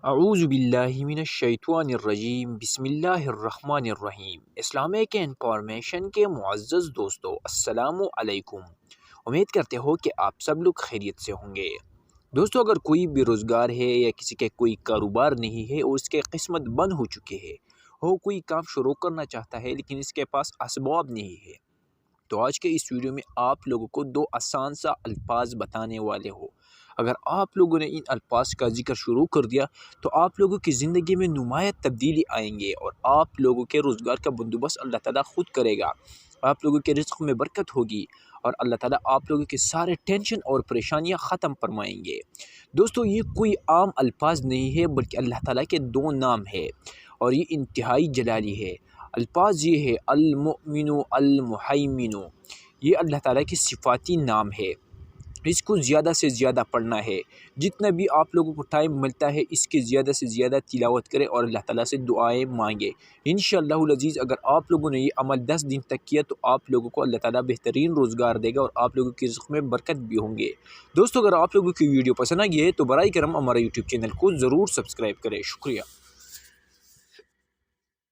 اعوذ باللہ من الشیطان الرجیم، بسم اللہ الرحمن الرحیم۔ اسلامک انفارمیشن کے معزز دوستو، السلام علیکم۔ امید کرتے ہو کہ آپ سب لوگ خیریت سے ہوں گے۔ دوستو، اگر کوئی بے روزگار ہے یا کسی کے کوئی کاروبار نہیں ہے اور اس کے قسمت بند ہو چکے ہے، وہ کوئی کام شروع کرنا چاہتا ہے لیکن اس کے پاس اسباب نہیں ہے، تو آج کے اس ویڈیو میں آپ لوگوں کو دو آسان سا الفاظ بتانے والے ہو۔ اگر آپ لوگوں نے ان الفاظ کا ذکر شروع کر دیا تو آپ لوگوں کی زندگی میں نمایاں تبدیلی آئیں گے اور آپ لوگوں کے روزگار کا بندوبست اللہ تعالیٰ خود کرے گا۔ آپ لوگوں کے رزق میں برکت ہوگی اور اللہ تعالیٰ آپ لوگوں کے سارے ٹینشن اور پریشانیاں ختم فرمائیں گے۔ دوستو، یہ کوئی عام الفاظ نہیں ہے بلکہ اللہ تعالیٰ کے دو نام ہے اور یہ انتہائی جلالی ہے۔ الفاظ یہ ہے المؤمن المحیمن، یہ اللہ تعالیٰ کی صفاتی نام ہے۔ اس کو زیادہ سے زیادہ پڑھنا ہے، جتنا بھی آپ لوگوں کو ٹائم ملتا ہے اس کی زیادہ سے زیادہ تلاوت کرے اور اللہ تعالیٰ سے دعائیں مانگے۔ انشاءاللہ العزیز اگر آپ لوگوں نے یہ عمل 10 دن تک کیا تو آپ لوگوں کو اللہ تعالیٰ بہترین روزگار دے گا اور آپ لوگوں کی رزق میں برکت بھی ہوں گے۔ دوستو، اگر آپ لوگوں کی ویڈیو پسند آئی ہے تو برائے کرم ہمارا یوٹیوب چینل کو ضرور سبسکرائب کریں۔ شکریہ۔